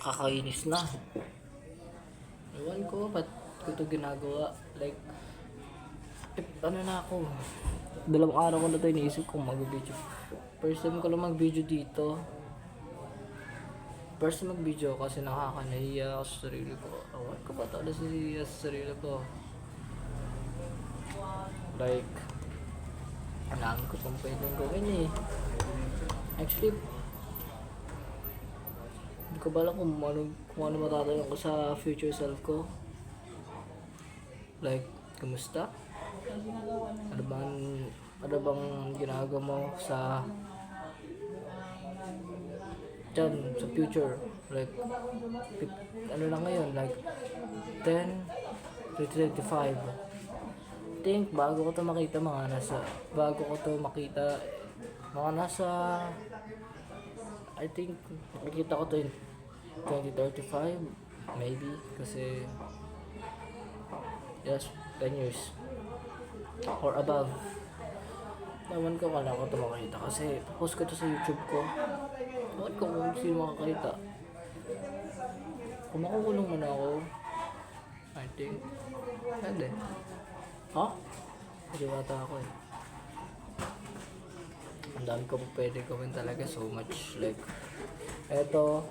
Kakainis na. Ewan ko, ba't ko ito ginagawa? Like, ano na ako? Dalawang araw ko na ito iniisip kong mag-video. First time ko lang mag-video dito. First time mag-video kasi nakakanahiya ako sa sarili ko. Ewan ko ba talaga sa sarili ko? Like, alam ko kung pwedeng gawin eh. Actually, hindi ko ba alam kung ano matatanong ko sa future self ko. Like, kumusta? Ano bang ginagawa mo sa dyan, sa future? Like, ano na ngayon? Like, 10 to 25. Think, bago ko makita, mga nasa, I think, makikita ko to in 2035, maybe, kasi, yes, 10 years, or above. Naman ko kala ko ito makita, kasi, post ko to sa YouTube ko. Naman ko kung sino makakita. Kung makukulong mo na ako, I think, pwede. Ha? Hindi bata ako eh. Ang dami ko pa pwede gawin talaga, so much. Like, eto,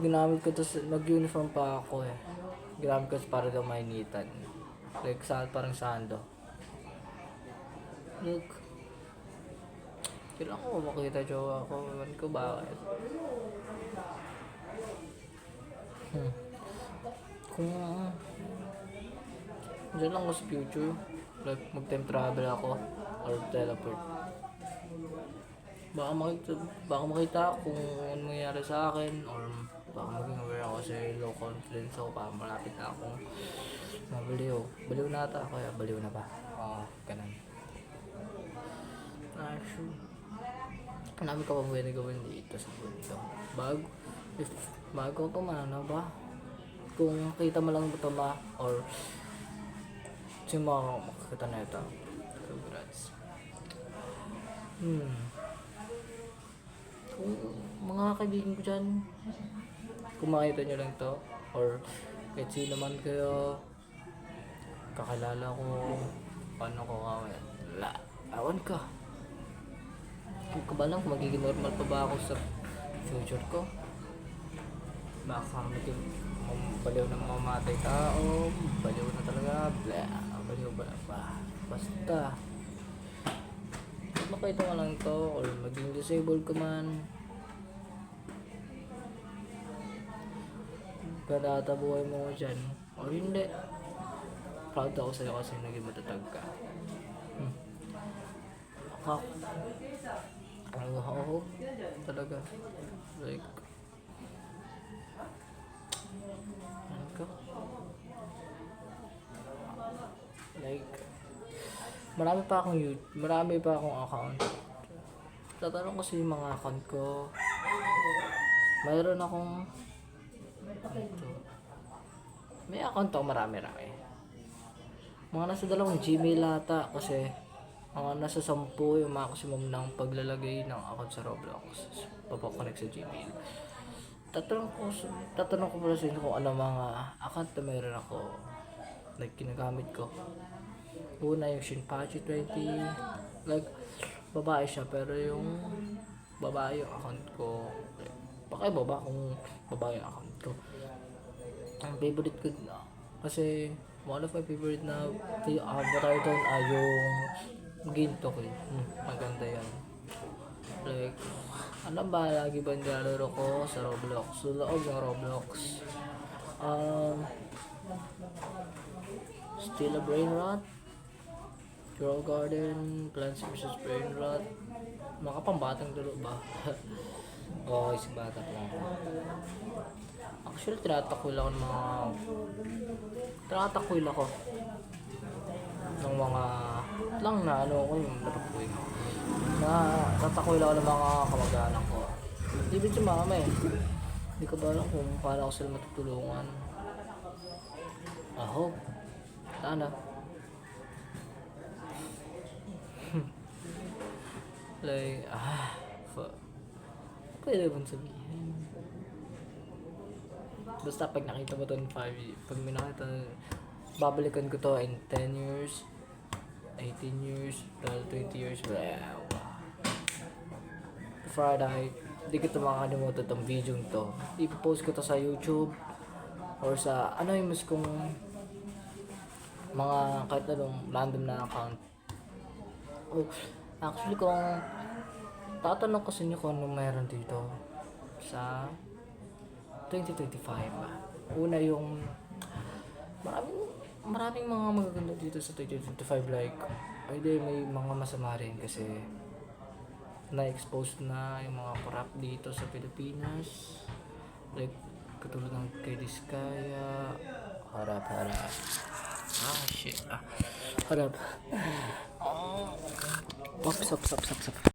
ginamit ko to, nag-uniform pa ako eh. Ginamit ko para daw mainitan. Like, parang sando. Look. Kailangan ko makita jowa ko. Ewan ko bakit. Kung diyan lang ako sa future, like mag-time travel ako or teleport. Baka makita kung ano mangyayari sa akin, or baka maging aware ako sa low confidence ako, baka malapit na akong mabaliw. Baliw na ata, kaya baliw na ba? Oo, ganun. Actually, marami ka pang pwede gawin dito sa mundo. Bago ko man, ano ba? Kung kita mo lang ito ba, or sino makakita na ito. Congrats. Kung mga kaibigan ko dyan, kung makita nyo lang to, or kahit sino man kayo, kakilala ko, paano ko kawin, awan ka. Kung ka ba lang, kung magiging normal pa ba ako sa future ko? Baka maging baliw na mamatay tao, baliw na talaga, baliw ba na ba? Basta, makita mo lang to, or maging disabled ka man, kadata buhay mo dyan, or hindi. Proud ako sa'yo kasi naging matatag ka. Ako, talaga. Like, ano ka? Like, marami pa akong account. Tatanong kasi yung mga account ko. Mayroon akong may account ako marami. Mga nasa 2 Gmail ata, kasi mga nasa 10 yung maximum ng paglalagay ng account sa Roblox. Papakonnect sa Gmail. Tatanong ko pala sa inyo kung ano mga account na mayroon ako, like ginagamit ko. Una yung Shinpachi 20, like babae siya, pero yung babae yung account ko, like, pakibaba kung babae yung account ko. Ang favorite ko kasi one of my favorite na avatar doon ay yung Ginto ko. Maganda yan. Like, ano ba lagi ba nilalaro ko sa Roblox? Sa loob ng Roblox, Still a Brain Rot, Grow Garden, Plants vs Brain Rot. Mga pambatang laro ba? Oo, isang bata pa lang. Actually, tinatakwil ako ng mga lang na ano ko yung natutuin ko. Tatakwil ako ng mga kamag-anak ko. Hindi din si mama eh. Hindi ko ba alam kung paano ako sila matutulungan. I hope. Sana. Like, pwede bang sabihin? Basta pag nakita mo to in 5 years, pag may nakita, babalikan ko to in 10 years, 18 years, 20 years, wow. Friday, hindi ko ito makakalimutan itong video to. Ipopost ko to sa YouTube or sa ano yung mas kung mga kahit anong random na account. Oh, actually kung tatanong ko sa inyo kung anong meron dito sa 2025. Una yung maraming mga magaganda dito sa 2025, like may mga masama rin kasi na-expose na yung mga corrupt dito sa Pilipinas, like katulad ng kay Diskaya, harap shit harap stop